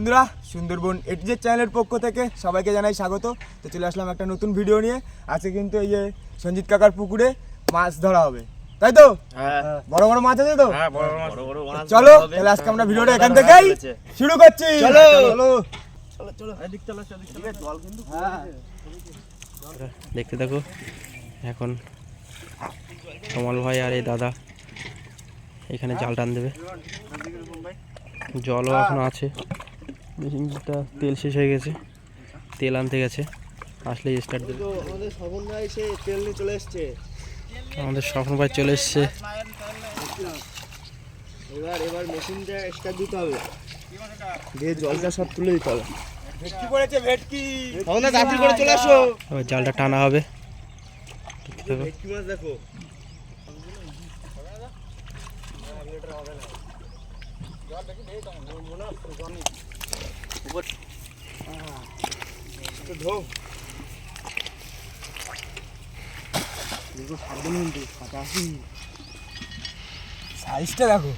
বন্ধুরা, সুন্দরবন এটিজেড চ্যানেলের পক্ষ থেকে সবাইকে জানাই স্বাগত। তো চলে আসলাম একটা নতুন ভিডিও নিয়ে। আজকে কিন্তু এই যে সঞ্জিত কাকার পুকুরে মাছ ধরা হবে, তাই তো? বড় বড় মাছ আছে তো? চলো তাহলে আজকে আমরা ভিডিওটা এখান থেকেই শুরু করছি। চলো চলো দেখতে থাকো। এখন কমল ভাই আর এই দাদা এখানে জাল টান দেবে। জলও এখনো আছে, মেশিনটা তেল শেষ হয়ে গেছে, তেল আনতে গেছে, আসলেই স্টার্ট দেবে। আমাদের স্বপ্ন ভাই চলে এসছে। এবার মেশিনটা স্টার্ট দিতে হবে, দিয়ে জলটা সব তুলে দিতে হবে। ভেটকি পড়েছে, ভেটকি। তোমরা তাড়াতাড়ি করে চলে আসো, এবার জালটা টানা হবে। ভেটকি মাছ দেখো। সাইজটা দেখো,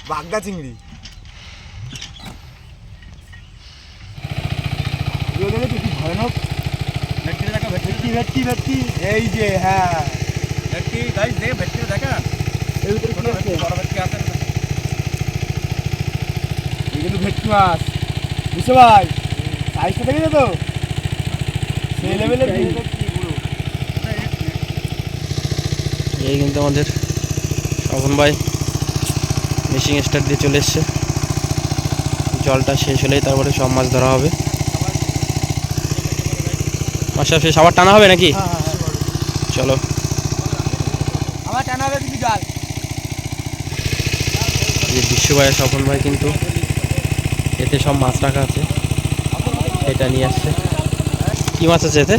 বাগদা চিংড়ি। ভয়ানক ভেটকি, ভেটকি ভেটকি এই যে, হ্যাঁ ভেটকি। গাইস দেখে ভেটকি দেখা, এই বড় ভেটকি আছে কিন্তু ভেটকি মাছ, বুঝছো ভাই? সাইজটা দেখেছো তো, সেই লেভেলের ভেটকি পুরো। এই কিন্তু আমাদের স্বপন ভাই মেশিন স্টার্ট দিয়ে চলে এসছে। জলটা শেষ হলেই তারপরে সব মাছ ধরা হবে। মাছ সব শেষ, আবার টানা হবে নাকি? চলো আমার টানা হবে কিন্তু জাল। এই বিশ্ব ভাই স্বপন ভাই কিন্তু এতে সব মাছ রাখা আছে, এটা নিয়ে আসছে। কি মাছ আছে এতে?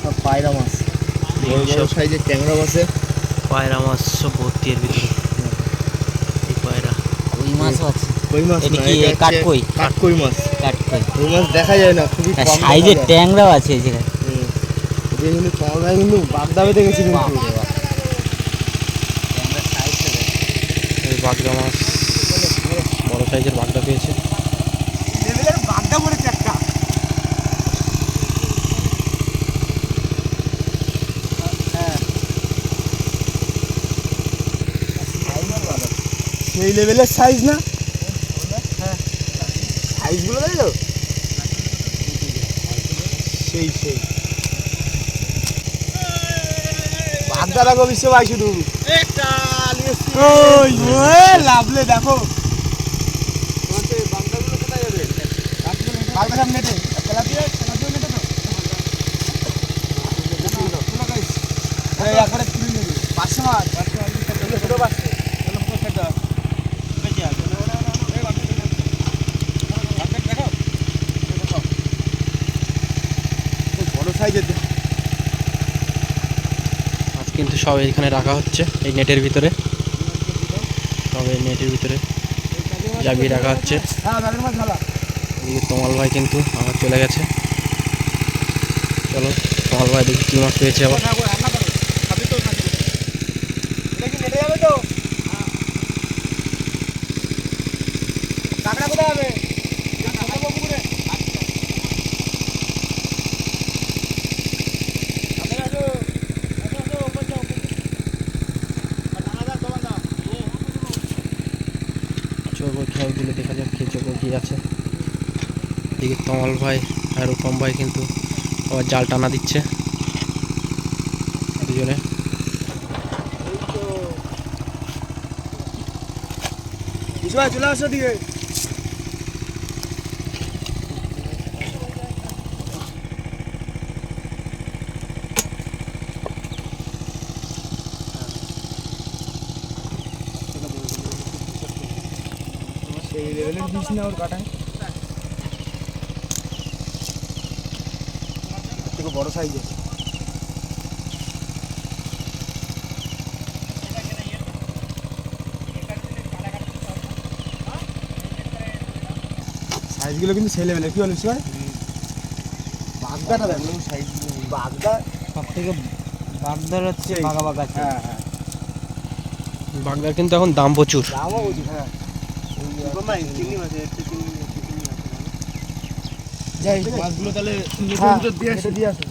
সব পায়রা মাছ, বড় বড় সাইজের ট্যাংরা মাছে। পায়রা মাছ সব ভর্তি এর ভিতরে। এই পায়রা, কই মাছও আছে। কই মাছ এটা না, কি এটা কাঠকই? কাঠকই মাছ। কাঠকই। কই মাছ দেখা যায় না, খুবই কম সাইজের ট্যাংরাও আছে যেখানে। এটা কিন্তু ট্যাংরা কিন্তু বাগদা বেঁধে গেছে কিন্তু। এই বাগদা মাছ, বড় সাইজের বাগদা পেয়েছে। লেভেলের বাগদা পড়েছে একটা। সেই লেভেলের সাইজ না? সাইজগুলো দেখো, সেই সেই বাগদা দেখো বিশ্ব ভাই। শুধু লাভলে দেখো বাগদা সব নেটে একবারে তুলে নেবে। 500 মাছ, 500 বড় সাইজের। মাছ কিন্তু সব এখানে রাখা হচ্ছে, এই নেটের ভিতরে। সব এই নেটের ভিতরে জাবিয়ে রাখা হচ্ছে। এদিকে তমাল ভাই কিন্তু আমার চলে গেছে। চলো তমাল ভাই দেখি কি মাছ পেয়েছে আবার। চোখ খেয়াল দিলে দেখা যাক কে চোখ কি আছে। এদিকে তমাল ভাই আর রূপম ভাই কিন্তু আবার জাল টানা দিচ্ছে দুজনে। চলে আসো দিকে। সেই লেভেলের বিষ না ওর কাটায়, থেকে বড় সাইজের। সাইজগুলো কিন্তু সেই লেভেলের। কি বলিস ভাই? বাগদাটা দেখো সাইজ, বাগদা সব থেকে বাগদার হচ্ছে বাঘা বাঘা আছে। হ্যাঁ হ্যাঁ, বাগদার কিন্তু এখন দাম প্রচুর। দামও বুঝি। হ্যাঁ যাই মাছগুলো তাহলে দিয়ে আসো।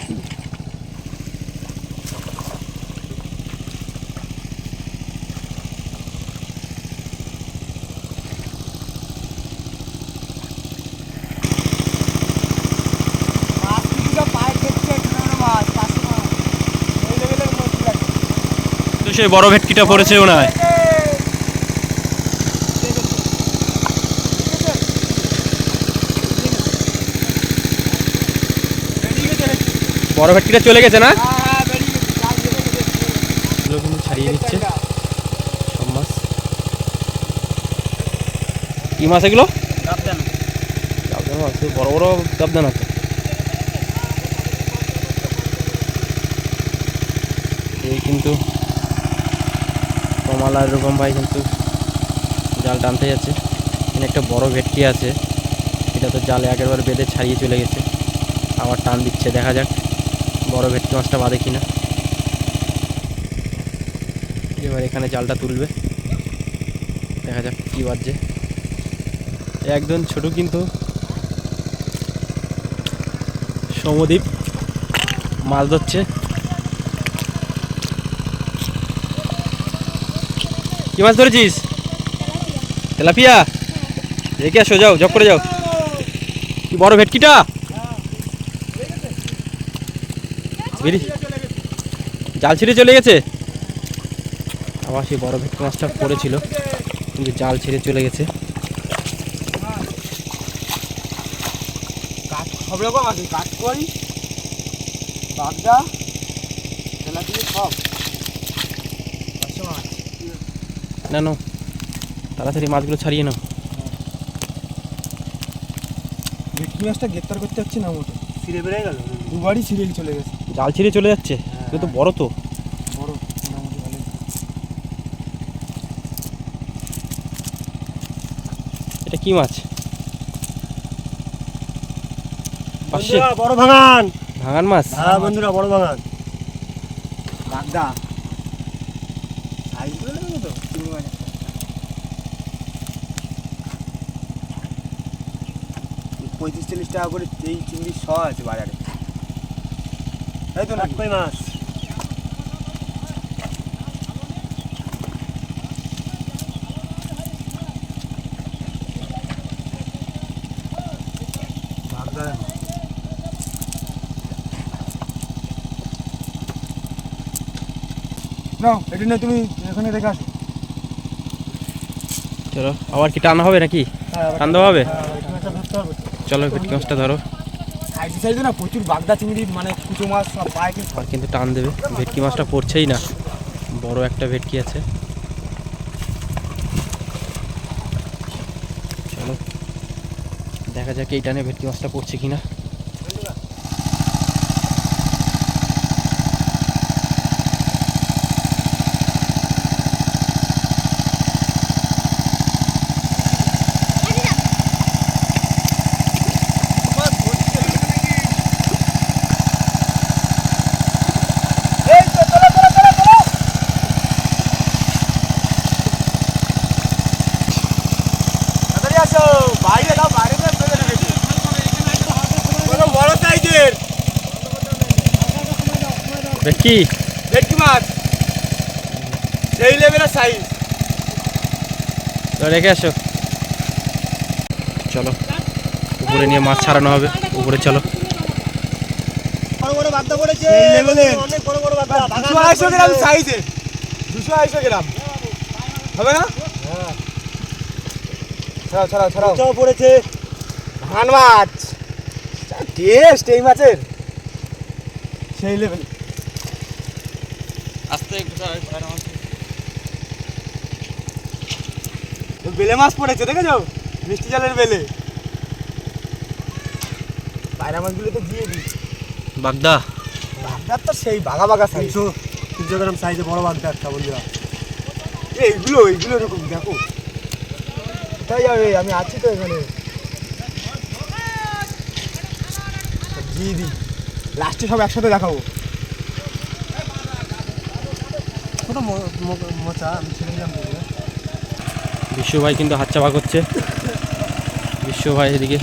তো সেই বড় ভেটকিটা পড়েছে মনে হয়। বড় ভেটকিটা চলে গেছে না? এগুলো কিন্তু ছাড়িয়ে দিচ্ছে সব মাছ। কি মাছ এগুলো? গাবদানা মাছ, বড় বড় গাবদানা তো। এই কিন্তু কমলা রূপম ভাই কিন্তু জাল টানতে যাচ্ছে। এখানে একটা বড় ভেটকি আছে, এটা তো জালে একেবারে বেঁধে ছাড়িয়ে চলে গেছে, আবার টান দিচ্ছে। দেখা যাক বড় ভেটকি মাছটা বাঁধে কিনা। এবার এখানে জালটা তুলবে, দেখা যাক কি বাজছে। একজন ছোট কিন্তু সমদ্বীপ মাছ ধরছে। কি মাছ ধরেছিস? তেলাপিয়া। রেখে আসো, যাও জব করে যাও। কি বড় ভেটকিটা? জাল ছিঁড়ে চলে গেছে। আবার সেই বড় ভেটকি মাছটা পড়েছিল, কিন্তু জাল ছিঁড়ে চলে গেছে। সব রকম আছে, কাঠকই, বাগদা, তেলাপিয়া সব। না না, তাড়াতাড়ি মাছগুলো ছাড়িয়ে নাও। ভেটকি মাছটা গ্রেপ্তার করতে যাচ্ছি না, মোটে ছিঁড়ে বেড়ে গেল, দুবারই ছিঁড়ে চলে গেছে। জাল ছিঁড়ে চলে যাচ্ছে, কিন্তু বড় তো। বড় মোটামুটি ভালো। এটা কি মাছ? পাশে বড় ভাঙান। ভাঙান মাছ? হ্যাঁ বন্ধুরা, বড় ভাঙান, বাগদা। সাইজগুলো দেখো তো, 35-40 টাকা করে এই চিংড়ি শ আছে বাজারে, তাই তো না? কই মাছ বাগদা। নাও এটা নিয়ে তুমি এখানে রেখে আসো। চলো, আবার কি টানা হবে নাকি? টান দেওয়া হবে? চলো ভেটকি মাছটা ধরো। সাইডে সাইডে না প্রচুর বাগদা চিংড়ি, মানে কুচো মাছ সব পায়, কিন্তু আর কিন্তু টান দেবে। ভেটকি মাছটা পড়ছেই না, বড় একটা ভেটকি আছে। চলো দেখা যাক এই টানে ভেটকি মাছটা পড়ছে কিনা। ভেটকি ভেটকি মাছ সেই লেভেলের সাইজ। তো রেখে আসো। চলো উপরে নিয়ে মাছ ছাড়ানো হবে। উপরে চলো। বড় বড় বাগদা পড়েছে, সেই লেভেলের অনেক বড় বড় বাগদা, 200 গ্রাম সাইজের, 200 গ্রাম হবে না? হ্যাঁ, ছাড়াও ছাড়াও ছাড়াও। চাও পড়েছে ভাঙান মাছ, টেস্ট এই মাছের সেই লেভেল। আস্তে একটু বেলে মাছ পড়েছে, দেখেছো? মিষ্টি জালের বেলে। পায়রা মাছগুলো তো দিয়ে দিই। বাগদা, বাগদার তো সেই বাঘা বাঘা সাইজ, 300 গ্রাম সাইজে বড় বাগদা একটা, বন্ধুরা। এইগুলো এইগুলো এরকম দেখো, কোথায় যাবে? আমি আছি তো এখানে। দিয়ে দিই, লাস্টে সব একসাথে দেখাবো। মোচা আমি ছেড়ে দিলাম। বিশ্ব ভাই কিন্তু হাত চাপা করছে। বিশ্ব ভাই এদিকে,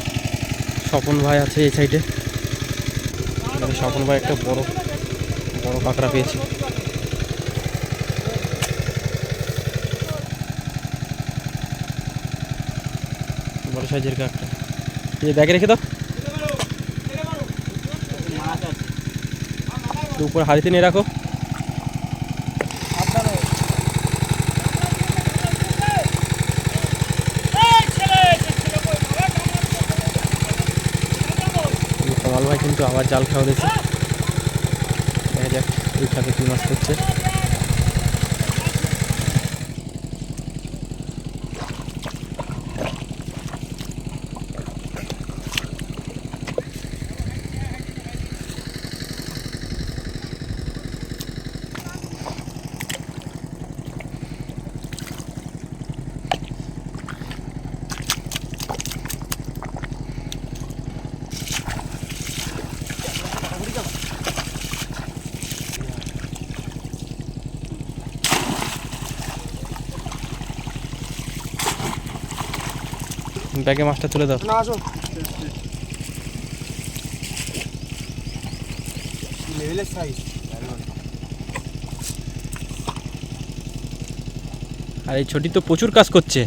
স্বপন ভাই আছে এই সাইডে। স্বপন ভাই একটা বড় বড় কাঁকড়া পেয়েছে। বড় সাইজের কাঁকড়া, এই যে ব্যাগে রেখে দাও, উপরে হাড়িতে নিয়ে রাখো। কমাল ভাই কিন্তু আবার জাল খাওয়া দিয়েছে। দেখা যাক এই খাতে কি মাছ করছে। ব্যাগে মাছটা তুলে দাও। না আসো, লেভেলের সাইজ। আর এই ছোটি তো প্রচুর কাজ করছে।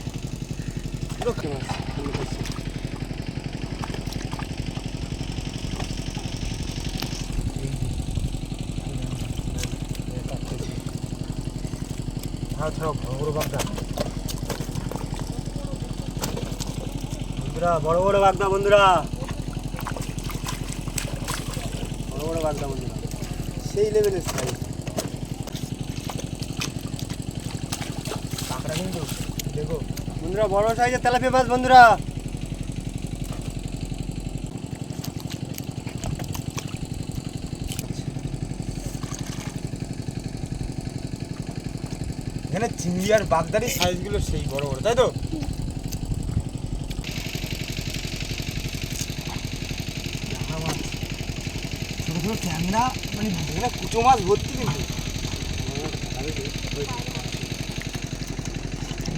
বড় বড় বাগদা বন্ধুরা, বড় বড় বাগদা বন্ধুরা, সেই লেভেলের সাইজ কাঁকড়া কিন্তু দেখো বন্ধুরা, বড় সাইজের তেলাপিয়া মাছ বন্ধুরা। এখানে চিংড়ি আর বাগদারি সাইজগুলো সেই বড় বড়, তাই তো? ক্যামেরা মানে এখানে কুচো মাছ ভর্তি, কিন্তু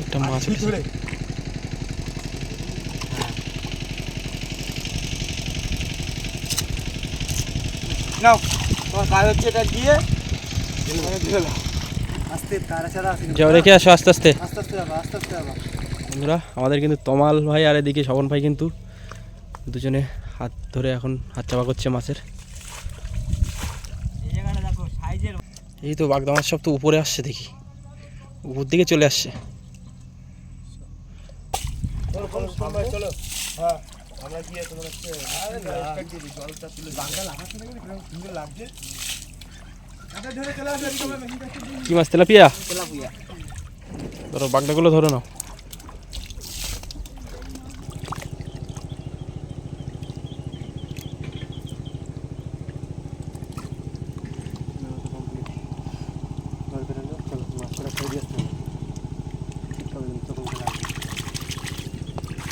একটা মাছ ধরে নাও, তোমার কাজ হচ্ছে এটা দিয়ে আস্তে তারা ছাড়া যাও, রেখে আসো আস্তে আস্তে। আস্তে আস্তে যাবা, আস্তে আস্তে যাবা বন্ধুরা, আমাদের কিন্তু তমাল ভাই আর এদিকে স্বপন ভাই কিন্তু দুজনে হাত ধরে এখন হাত চাপা করছে মাছের। এই তো বাগদা মাছ সব তো উপরে আসছে, দেখি উপর দিকে চলে আসছে। চলো, হ্যাঁ আমরা গিয়ে তোমার হচ্ছে জলটা তুলে বাংলা লাগাচ্ছে নাকি সুন্দর লাগছে। কি মাছ? তেলাপিয়া? তেলাপিয়া। ধরো বাগদাগুলো ধরে নাও।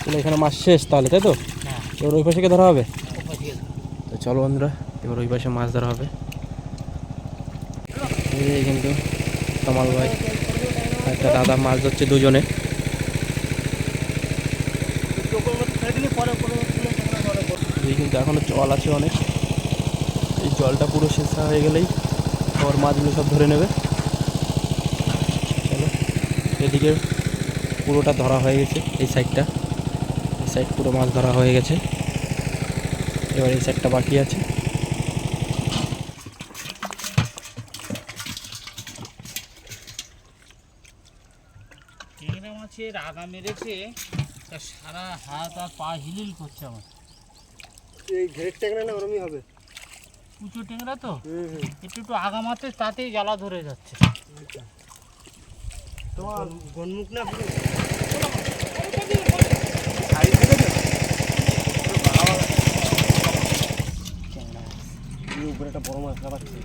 তাহলে এখানে মাছ শেষ তাহলে, তাই তো? এবার ওই পাশে ধরা হবে। তো চলো বন্ধুরা, এবার ওই পাশে মাছ ধরা হবে। এই কিন্তু তমাল ভাই একটা দাদা মাছ ধরছে দুজনে। এই কিন্তু এখনো জল আছে অনেক, এই জলটা পুরো শেষ হয়ে গেলেই ওর মাছগুলো সব ধরে নেবে। চলো, এদিকে পুরোটা ধরা হয়ে গেছে, এই সাইডটা, এই সাইড পুরো মাছ ধরা হয়ে গেছে। এবার এই সাইডটা বাকি আছে। ট্যাংরা মাছের আগা মেরেছে, তা সারা হাত আর পা হিলিল করছে আমার। এই ঘেরের ট্যাংরা না ওরমই হবে, কুচো ট্যাংরা তো একটু একটু আগা মারতে তাতেই জ্বালা ধরে যাচ্ছে। তোমার গনমুখ না উপরে একটা বড় মাছ খাবাচ্ছে।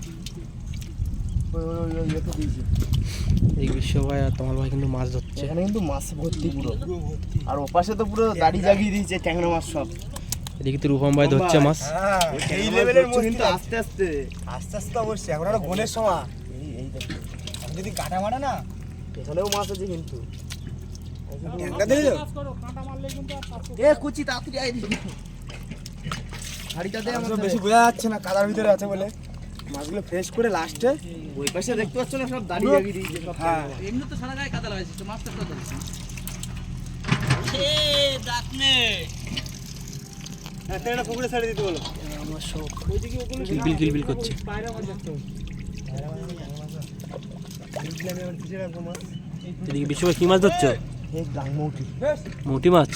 এই বিশ্ব ভাই আর তমাল ভাই কিন্তু মাছ ধরছে। এখানে কিন্তু মাছ ভর্তি পুরো, আর ওপাশে তো পুরো দাড়ি জাগিয়ে দিয়েছে ট্যাংরা মাছ সব। এদিকে তো রূপম ভাই ধরছে মাছ। এই লেভেলের মাছ কিন্তু আস্তে আস্তে আস্তে আস্তে অবশ্যই, এখন আরো বনের সময়। এই দেখো যদি কাটা মারা না, এখানেও মাছ আছে কিন্তু ট্যাংরা দিলি তো? কাজ করো, কাঁটা মারলে কিন্তু আর কাজ করবে এ কুচি তাড়াতাড়ি আই দিবি হাড়িটা দে আমার আমার তো বেশি বোঝা যাচ্ছে না কাদার ভিতরে আছে বলে। মাছগুলো ফ্রেশ করে লাস্টে ওই পাশে দেখতে পাচ্ছ না সব দাঁড়িয়ে লাগিয়ে দিয়েছে সব হ্যাঁ এমনি তো সারা গায়ে কাদা লাগাইছিস তো মাছটা তো ধরিস ট্যাংরা পুকুরে ছেড়ে দিতে বলো। আমার সব কিলবিল কিলবিল করছে। এদিকে বিশ্বভাই কি মাছ ধরছো? এই গাংমৌটি মৌটি মাছ।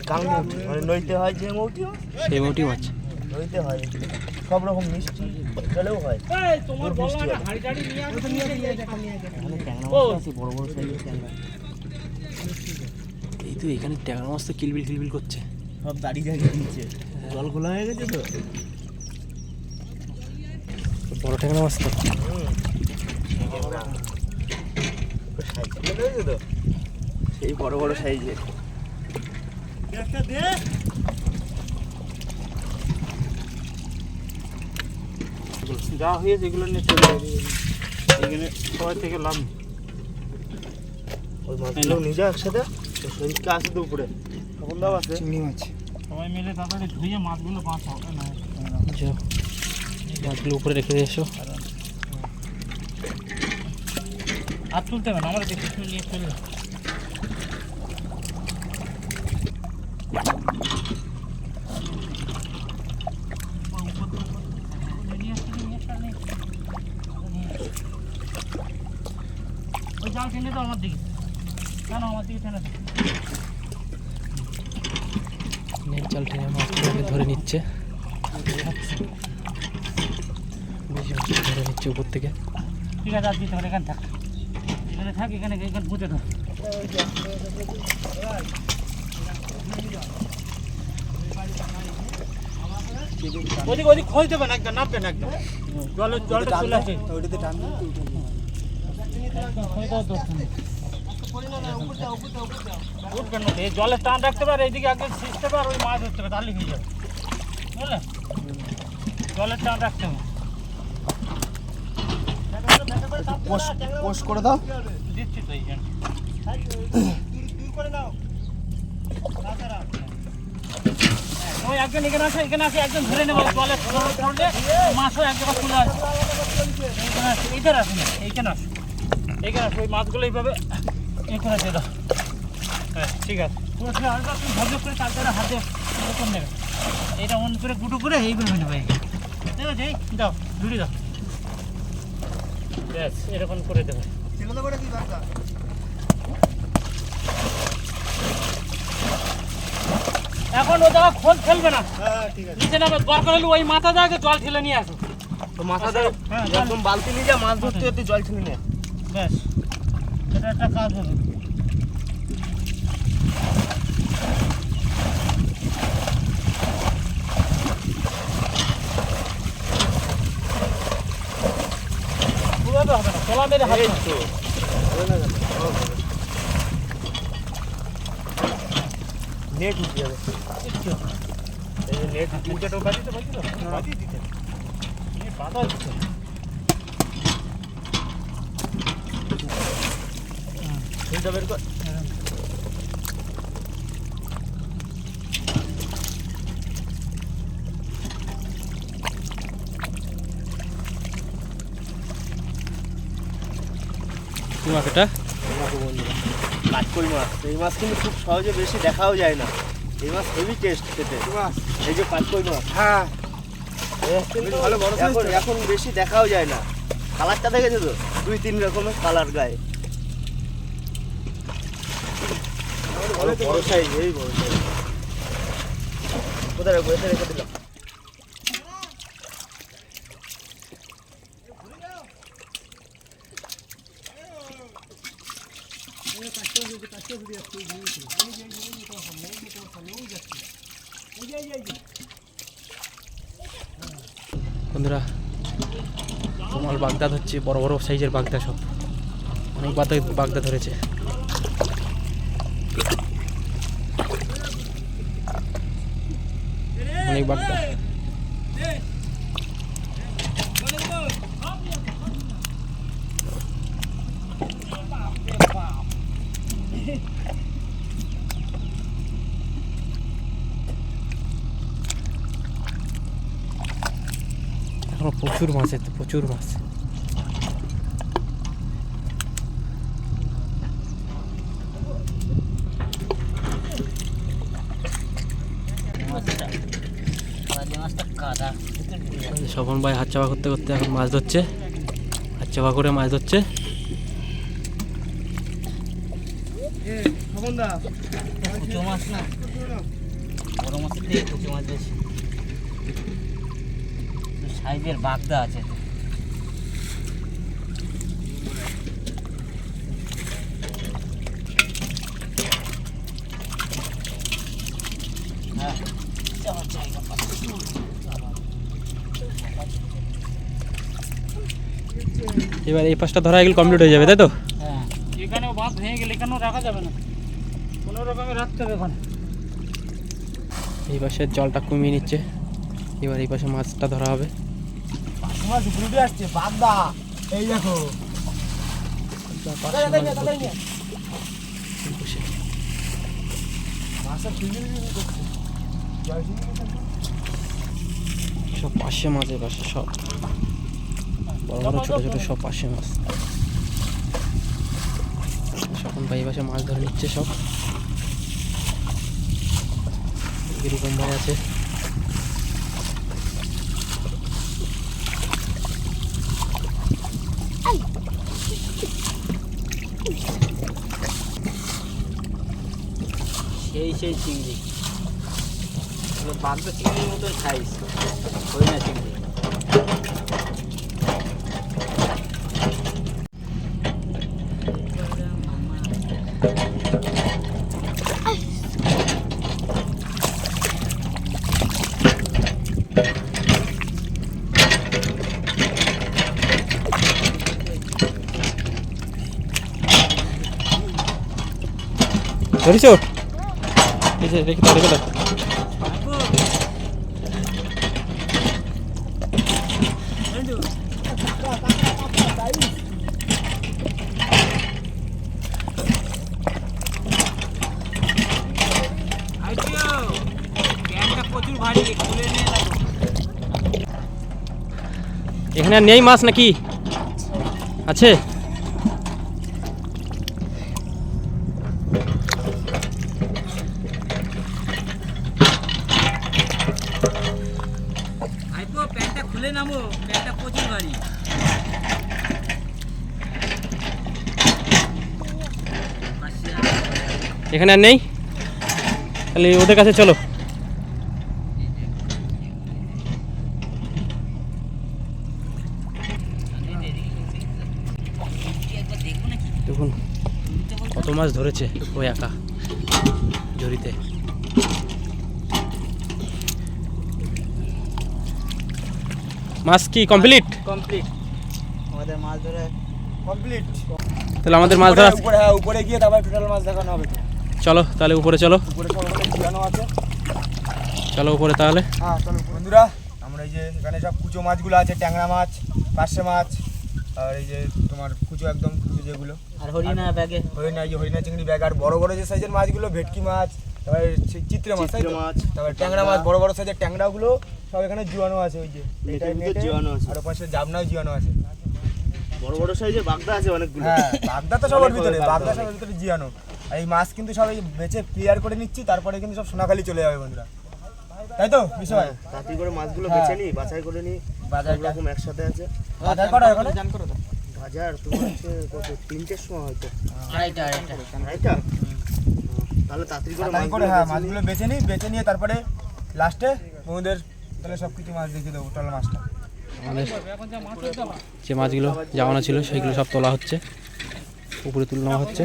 গাংমৌটি মানে নইতে হয় যে মৌটি সেই মৌটি মাছ। নইতে হয় সব রকম মিষ্টি চলেও হয় এই তোমার বলো না হাড়ি টাড়ি নিয়ে আসো এখানে ট্যাংরা মাছ আছে বড় বড় সাইজের ট্যাংরা এই তো এখানে ট্যাংরা মাছ তো কিলবিল কিলবিল করছে। সব দাঁড়িয়ে দাঁড়িয়ে দিচ্ছে জল খোলা হয়ে গেছে তো বড় ট্যাংরা মাছ তো। তো সেই বড় বড় সাইজের যা হয়েছে এগুলো নিয়ে চলে যাবে এখানে সবাই থেকে লাভ নেই। ওই মাছগুলো নিয়ে যা একসাথে শরীরটা আছে তো উপরে তখন দাও আছে চিংড়ি মাছ। সবাই মিলে তাড়াতাড়ি ধুয়ে মাছগুলো বাঁচাও না যাও, মাছগুলো উপরে রেখে দিয়ে এসো। হাত তুলতে হবে না আমরা দেখে শুনে নিয়ে চলে যাও। ওই জাল টেনে তো আমার দিকে কেন আমার দিকে টেনে দাও। নেট জাল টেনে মাছগুলোকে ধরে নিচ্ছে। বেশি মাছ ধরে নিচ্ছে উপর থেকে। ঠিক আছে আর দিতে হবে এখানে থাক এখানে পুঁতে দাও। ওদিক খোঁজ দেবেন একদম নামবেন একদম জলটা চলে আসে ওইটাতে টান দিন তো উঠে যাবে। উঠবেন না এই জলের টান রাখতে পারে এইদিকে আগে ছিঁচতে পারে ওই মাছ ধরতে পারে তাহলে হয়ে যাবে বুঝলেন জলের টান রাখতে হবে পোষ করে দাও। দিচ্ছি তো এই জন্য ওই একজন এখানে আসে একজন ধরে নেবো জলের ফোনটে মাছও এক জায়গায় তুলে আসে এইখানে আসে না এইখানে আসে ওই মাছগুলো এইভাবে এই করে দিয়ে দাও হ্যাঁ ঠিক আছে পুরো তুমি ভদ্র করে তারপরে হাতে এরকম নেবে এইটা অন করে গুঁটো করে এইভাবে নেবে ঠিক আছে এই দাও ঝুড়ি দাও ব্যাস এরকম করে দেবে এখন ও জায়গা খোল ফেলবে না নিচে নামে দরকার হলে ওই মাথা জায়গায় জল ঠেলে নিয়ে আসো তো মাথা ধরে হ্যাঁ একদম বালতি নিয়ে যা মাছ ধরতে ধরতে জল ছেলে নে ব্যাস এটা একটা কাজ হবে পুরোটা হবে না তোলা মেরে হাত নেট উঠে যাবে এই যে নেট উঠে তো বাজি তো বাজি দিতে বাধা দিচ্ছে সেইটা বের কর কি মাছ এটা? কাটকই মাছ এই মাছ কিন্তু খুব সহজে বেশি দেখাও যায় না এই মাছ হেভি টেস্ট খেতে এই যে কাটকই মাছ হ্যাঁ কিন্তু ভালো বড় size এখন তো। এখন বেশি দেখাও যায় না কালারটা দেখেছো তো 2-3 রকমের কালার গায়ে বড় সাইজ এই বড় সাইজ কোথায় রাখবো এতে রেখে দিলাম বন্ধুরা তোমার বাগদা হচ্ছে বড় বড় সাইজের বাগদা সব অনেক বাগদা ধরেছে অনেক বাগদা প্রচুর মাছ এতে, প্রচুর মাছ। স্বপন ভাই হাত চাপা করতে করতে এখন মাছ ধরছে, হাত চাপা করে মাছ ধরছে। কুচো মাছ না, বড় মাছের থেকে কুচো মাছ বেশি। সাইজের বাগদা আছে। হ্যাঁ, যাওয়ার জায়গা পাচ্ছি। এবার এই পাশটা ধরা এগুলো কমপ্লিট হয়ে যাবে, তাই তো? হ্যাঁ, এখানেও বাঁধ ভেঙে গেলে এখানেও রাখা যাবে না, কোনো রকমে রাখতে হবে ওখানে। এই পাশের জলটা কমিয়ে নিচ্ছে, এবার এই পাশে মাছটা ধরা হবে। মাছ ঘুরে আসছে বাগদা, এই দেখো। মাছের ফিল্ডিং করছে, সব পাশে মাছ, এই পাশে সব বড় বড় ছোট ছোট সব পাশে মাছ। স্বপন ভাই এই পাশে মাছ ধরে নিচ্ছে সব। এরকম ভাই আছে। সেই চিংড়ি, বাগদা চিংড়ির মতন সাইজ, হরিণা চিংড়ি। ধরেছ? এই যে রেখে দাও, রেখে দাও। এখানে আর নেই মাছ নাকি? আছে? প্যান্টটা খুলে নামো, প্যান্টটা প্রচুর ভারী। এখানে আর নেই, তাহলে ওদের কাছে চলো। দেখুন কত মাছ ধরেছে ওই একা ঝুড়িতে। মাছ কি কমপ্লিট? কমপ্লিট, আমাদের মাছ ধরে কমপ্লিট। তাহলে আমাদের মাছ ধরা উপরে, হ্যাঁ উপরে গিয়ে তারপর টোটাল মাছ দেখানো হবে তো। চলো তাহলে উপরে চলো, উপরে সব ওখানে ঝুলানো আছে। চলো উপরে তাহলে। হ্যাঁ চলো বন্ধুরা, আমরা এই যে এখানে সব কুচো মাছগুলো আছে, ট্যাংরা মাছ, পার্শে মাছ, আর এই যে তোমার কুচো একদম কুচো যেগুলো, আর হরিণা ব্যাগে, হরিণা, এই যে হরিণা চিংড়ি ব্যাগ, আর বড় বড় যে সাইজের মাছগুলো ভেটকি মাছ, তারপরে চিত্রে মাছ, তাই তো? তারপরে ট্যাংরা মাছ, বড় বড় সাইজের ট্যাংরাগুলো সব এখানে জুয়ানো আছে, ওই যে এটার ভিতরে জুয়ানো আছে। আর পাশে জাবনাও জুয়ানো আছে। বড় বড় সাইজের বাগদা আছে অনেকগুলো। হ্যাঁ বাগদা তো সবার ভিতরে, বাগদা বাগদা সবার ভিতরে জিয়ানো। আর এই মাছ কিন্তু সবাই বেচে ক্লিয়ার করে নিচ্ছি, তারপরে কিন্তু সব সোনাখালি চলে যাবে বন্ধুরা, তাই তো বিষয়? তাড়াতাড়ি করে মাছগুলো বেছে নি, বাছাই করে নি, বাজার সব রকম একসাথে আছে। বাজার করা ওখানে বাজার তোমার হচ্ছে কত, 3টের সময় হয়তো, আড়াইটা। আড়াইটা? তাহলে তাড়াতাড়ি করে তাই করে মাছগুলো হ্যাঁ বেছে মাছগুলো বেছে নিই, বেছে নিয়ে তারপরে লাস্টে বন্ধুদের তাহলে সব কিছু মাছ দেখিয়ে দেবো, টোটাল মাছটা। আমাদের যে মাছগুলো জামানো ছিল সেইগুলো সব তোলা হচ্ছে, উপরে তুলে নেওয়া হচ্ছে।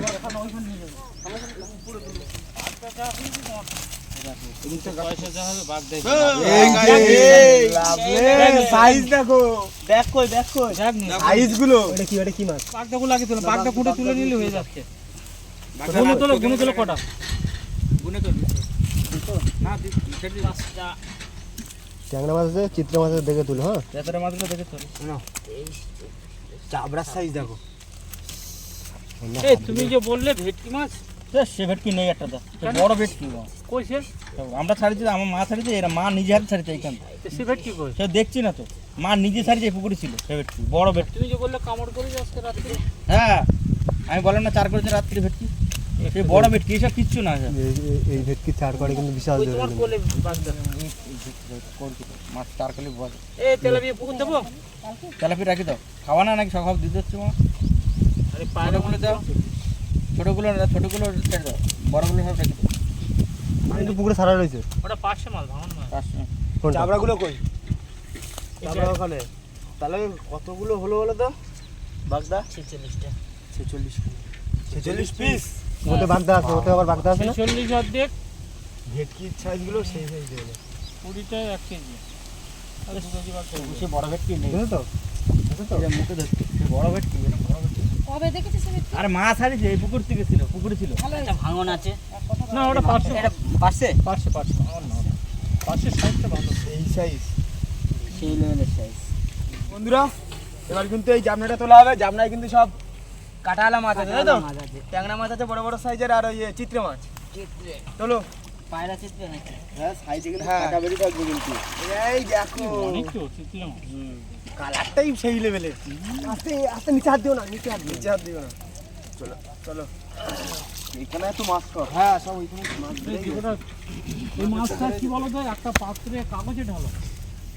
সাইজ দেখো, ব্যাক কই, ব্যাক কই। সাইজগুলো। কি মাছ? পাকটাগুলো আগে তুলে, পাকটা খুঁটে তুলে নিলে হয়ে যাচ্ছে। গুনে তোলো কটা? ট্যাংরা মাছ আছে, চিত্র মাছ আছে, দেখে তুলো। হ্যাঁ ভেতরে মাছগুলো দেখে তোলো। চাবড়ার সাইজ দেখো। এই তুমি যে বললে ভেটকি মাছ, সে ভেটকি নেই একটা তো বড় ভেটকি কই সে আমরা ছাড়িছি আমার মা ছাড়িছে এরা মা নিজে হাতে ছাড়িছে এইখান সে ভেটকি কই সে দেখছি না তো মা নিজে ছাড়িছে এই পুকুরে ছিল সে ভেটকি বড় ভেটকি তুমি যে বললে কামড় করে আজকে রাত্রে হ্যাঁ আমি বললাম না 4 করেছে রাত্রি ভেটকি সে বড় ভেটকি এসব কিচ্ছু না এই ভেটকি 4 করে কিন্তু বিশাল ওই তোমার কোলে বাগদা মাছ 4 কলি বড় এই তেলাপিয়া পুকুর দেবো তেলাপি রাখি দাও খাওয়া না নাকি সব দিতে হচ্ছে মা আরে পায়রাগুলো দাও ছোটগুলো ছেড়ে দাও বড়গুলো সব রেখে দাও কিন্তু পুকুরে ছাড়া রয়েছে ওটা পার্শে মাছ ভাঙন মাছ চাবড়াগুলো কই আমরা ওখানে তাহলে কতগুলো হলো বলো তো বাগদা 46টা 46 পিস ওতে বাগদা আছে ওতে আবার বাগদা আছে না 46 অর্ধেক ভেটকির সাইজগুলো সেই সাইজ দেবে 20টা 1 কেজি আরে 2 কেজি বাদ সে বড় ভেটকি নেই বুঝছো তো এটা মুখে ধরছে সে বড় ভেটকি এটা বড় ভেটকি কবে দেখেছিস ভেটকি? আরে মা ছাড়িছে এই পুকুর থেকে ছিল পুকুরে ছিল একটা ভাঙন আছে না ওটা পার্শে এটা পাশে পার্শে ভাঙন না ওটা পার্শে সাইজটা ভালো এই সাইজ সেই লেভেলের সাইজ বন্ধুরা এবার কিন্তু এই জামনাটা তোলা হবে জামনায় কিন্তু সব কাটালা মাছ আছে তাই তো ট্যাংরা মাছ আছে বড় বড় সাইজের আর ওই চিত্রে মাছ চলো পায়রা চিত্রে নাকি হ্যাঁ সাইজে কিন্তু হ্যাঁ। কাটা বেরি থাকবে কিন্তু এই দেখো অনেক তো চিত্রে মাছ কালারটাই সেই লেভেলের আস্তে আস্তে নিচে হাত দিও না নিচে হাত দিও না চলো চলো এখানে একটু মাছ কর হ্যাঁ সব ওইখানে মাছ এই মাছটা কি বলো তো একটা পাত্রে কাগজে ঢালো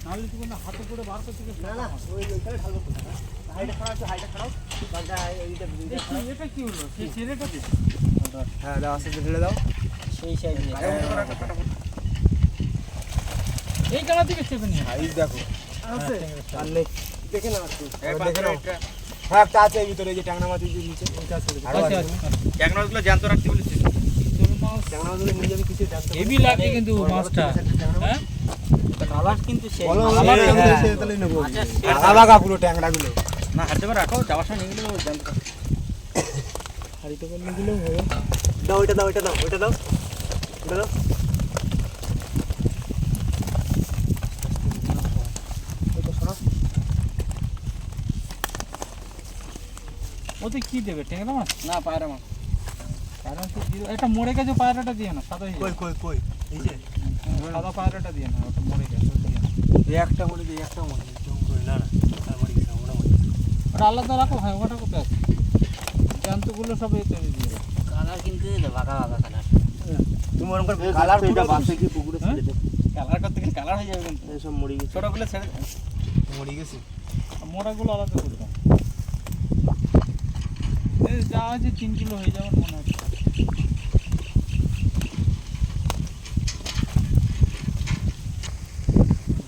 নাহলে তো কোনো হাতে করে বার করতে গেলে না না ওই ওইখানে ঢালবো হাইটা খারাপ আছে হাইটা খারাপ বাগদা এইটা এটা কি হলো সেই ছেলেটা দে হ্যাঁ দাও আস্তে আস্তে ঢেলে দাও সেই সাইজে এই কানা থেকে চেপে নিয়ে সাইজ দেখো আছে আর নেই দেখে না একটু দেখে নাও হ্যাঁ একটা আছে এই ভিতরে এই যে ট্যাংরা মাছ এই যে নিচে ওইটা আছে আরো আছে ট্যাংরাগুলো জ্যান্ত রাখতে বলেছি ট্যাংরা মাছগুলো নিয়ে যাবে কিসে জানতে হেভি লাগে কিন্তু মাছটা হ্যাঁ কালার কিন্তু সেই বলো কালার সে তাহলে নেব আলাদা পুরো ট্যাংরাগুলো না হাতে করে রাখো যাওয়ার সময় নিয়ে গেলে জ্যান্ত হাড়িতে করে নিয়ে গেলেও হবে দাও ওইটা দাও ওইটা দাও ওইটা দাও ওইটা দাও ওতে কি দেবে ট্যাংরা মাছ না পায়রা মাছ পায়রা তো দিয়ে এটা মরে গেছে পায়রাটা দিয়ে না সাদা কই কই কই এই যে সাদা পায়রাটা দিয়ে না ওটা মরে গেছে ওটা দিয়ে না। এই একটা মনে দিই একটা মনে দিই কই না না আর মরি গেছে আমরা মরি ওটা আলাদা রাখো ভাই ওটা কোথায় আছে জান্তগুলো সব এতে দিয়ে দাও কালার কিন্তু বাঁকা বাঁকা কালার তুমি ওরকম করে কালার এটা পুরো বাসে কি পুকুরে ছেড়ে দে কালার করতে গেলে কালার হয়ে যাবে কিন্তু এসব মরে গেছে ছোটগুলো ছেড়ে মরি গেছে মোড়াগুলো আলাদা করে দাও এই যা আছে 3 কিলো হয়ে যাবে মনে হচ্ছে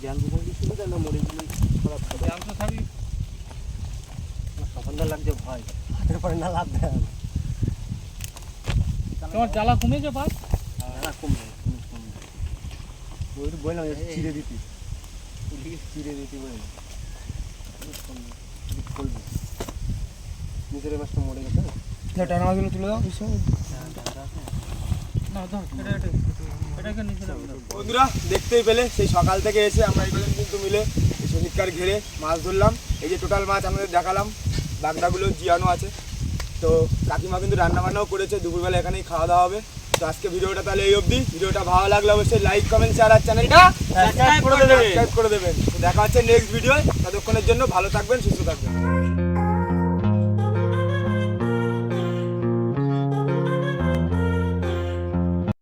জ্ঞান বুঝাই দিছিল না মরে গেলে খারাপ হবে জান্ত থাকবি সকালটা লাগছে ভয় হাতের পরে না লাভ দেয় তোমার জ্বালা কমেছে পাস না কম ওই বললাম চিড়ে দিতি চিড়ে দিতি বললাম নিজের মাছটা মরে গেছে ট্যাংরা মাছগুলো তুলে দাও না ধর এটাকে নিচে রাখো বন্ধুরা দেখতেই পেলে সেই সকাল থেকে এসে আমরা এই পর্যন্ত কিন্তু মিলে এই সনিকার ঘেরে মাছ ধরলাম এই যে টোটাল মাছ আমাদের দেখালাম বাগদাগুলো জিয়ানো আছে তো কাকিমা কিন্তু রান্নাবান্নাও করেছে দুপুরবেলা এখানেই খাওয়া দাওয়া হবে তো আজকে ভিডিওটা তাহলে এই অবধি ভিডিওটা ভালো লাগলে অবশ্যই লাইক কমেন্ট শেয়ার আর চ্যানেলটা সাবস্ক্রাইব করে দেবেন তো দেখা হচ্ছে নেক্সট ভিডিও ততক্ষণের জন্য ভালো থাকবেন সুস্থ থাকবেন